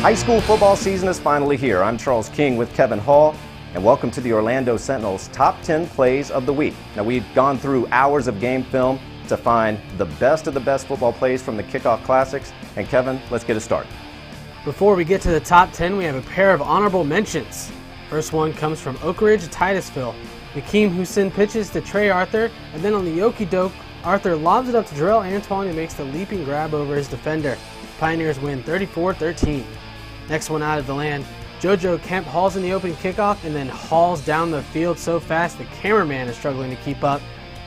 High school football season is finally here. I'm Charles King with Kevin Hall, and welcome to the Orlando Sentinel's Top 10 Plays of the Week. Now, we've gone through hours of game film to find the best of the best football plays from the Kickoff Classics. And Kevin, let's get it started. Before we get to the top 10, we have a pair of honorable mentions. First one comes from Oak Ridge, Titusville. Nakeem Hussein pitches to Trey Arthur, and then on the okey-doke, Arthur lobs it up to Jarrell Antoine, who makes the leaping grab over his defender. Pioneers win 34-13. Next one out of the land, JoJo Kemp hauls in the open kickoff and then hauls down the field so fast the cameraman is struggling to keep up.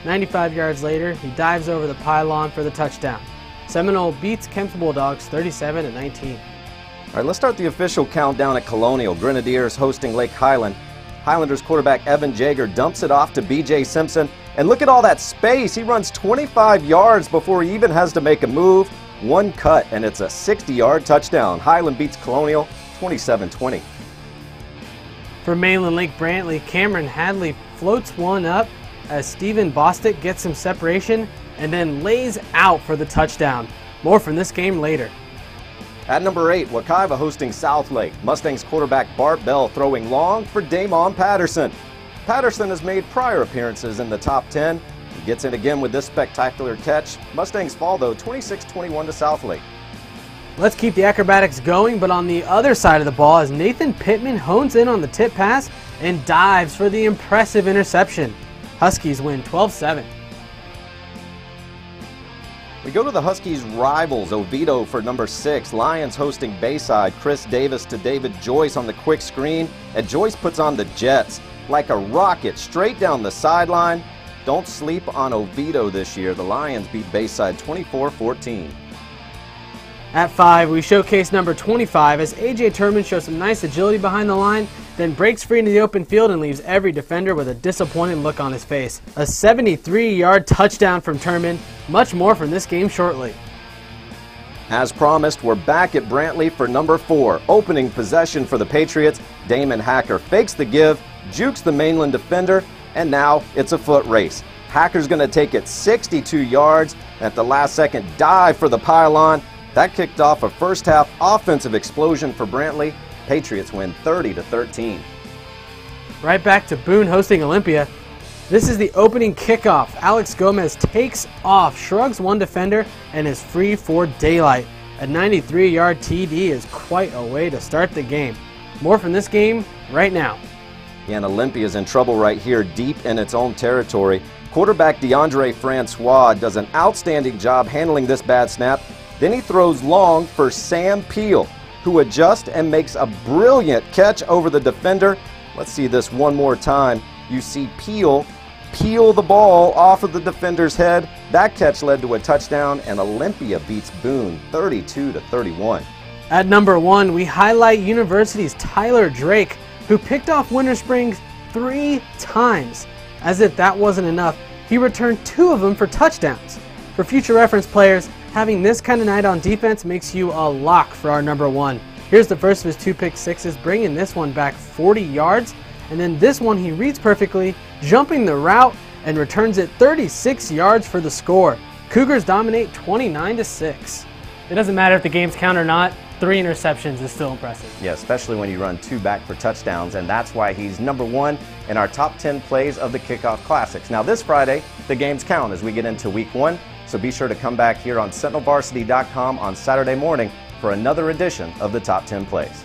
95 yards later, he dives over the pylon for the touchdown. Seminole beats Kemp's Bulldogs 37-19. All right, let's start the official countdown at Colonial. Grenadiers hosting Lake Highland. Highlanders quarterback Evan Jager dumps it off to B.J. Simpson. And look at all that space. He runs 25 yards before he even has to make a move. One cut, and it's a 60-yard touchdown. Highland beats Colonial 27-20. For Mainland Lake Brantley, Cameron Hadley floats one up as Steven Bostick gets some separation and then lays out for the touchdown. More from this game later. At number 8, Wekiva hosting Southlake. Mustangs quarterback Bart Bell throwing long for Damon Patterson. Patterson has made prior appearances in the top 10. He gets in again with this spectacular catch. Mustangs fall, though, 26-21 to Southlake. Let's keep the acrobatics going, but on the other side of the ball as Nathan Pittman hones in on the tip pass and dives for the impressive interception. Huskies win 12-7. We go to the Huskies' rivals, Oviedo for number 6. Lions hosting Bayside. Chris Davis to David Joyce on the quick screen, and Joyce puts on the Jets like a rocket straight down the sideline. Don't sleep on Oviedo this year. The Lions beat Bayside 24-14. At 5, we showcase number 25 as A.J. Turman shows some nice agility behind the line, then breaks free into the open field and leaves every defender with a disappointed look on his face. A 73-yard touchdown from Turman. Much more from this game shortly. As promised, we're back at Brantley for number 4. Opening possession for the Patriots. Damon Hacker fakes the give, jukes the Mainland defender, and now it's a foot race. Hacker's going to take it 62 yards. At the last second dive for the pylon. That kicked off a first half offensive explosion for Brantley. Patriots win 30-13. Right back to Boone hosting Olympia. This is the opening kickoff. Alex Gomez takes off, shrugs one defender, and is free for daylight. A 93-yard TD is quite a way to start the game. More from this game right now. And Olympia is in trouble right here, deep in its own territory. Quarterback DeAndre Francois does an outstanding job handling this bad snap. Then he throws long for Sam Peel, who adjusts and makes a brilliant catch over the defender. Let's see this one more time. You see Peel peel the ball off of the defender's head. That catch led to a touchdown, and Olympia beats Boone 32-31. At number 1, we highlight University's Tyler Drake, who picked off Winter Springs 3 times. As if that wasn't enough, he returned 2 of them for touchdowns. For future reference players, having this kind of night on defense makes you a lock for our number 1. Here's the first of his 2 pick sixes, bringing this one back 40 yards. And then this one he reads perfectly, jumping the route, and returns it 36 yards for the score. Cougars dominate 29-6. It doesn't matter if the game's count or not, 3 interceptions is still impressive. Yeah, especially when you run 2 back for touchdowns, and that's why he's number 1 in our top 10 plays of the Kickoff Classics. Now this Friday, the games count as we get into week 1, so be sure to come back here on SentinelVarsity.com on Saturday morning for another edition of the top 10 plays.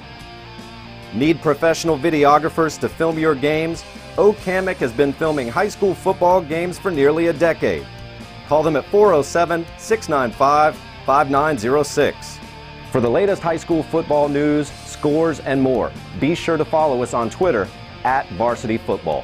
Need professional videographers to film your games? Okamic has been filming high school football games for nearly a decade. Call them at 407-695-5906. For the latest high school football news, scores, and more, be sure to follow us on Twitter @VarsityFootball.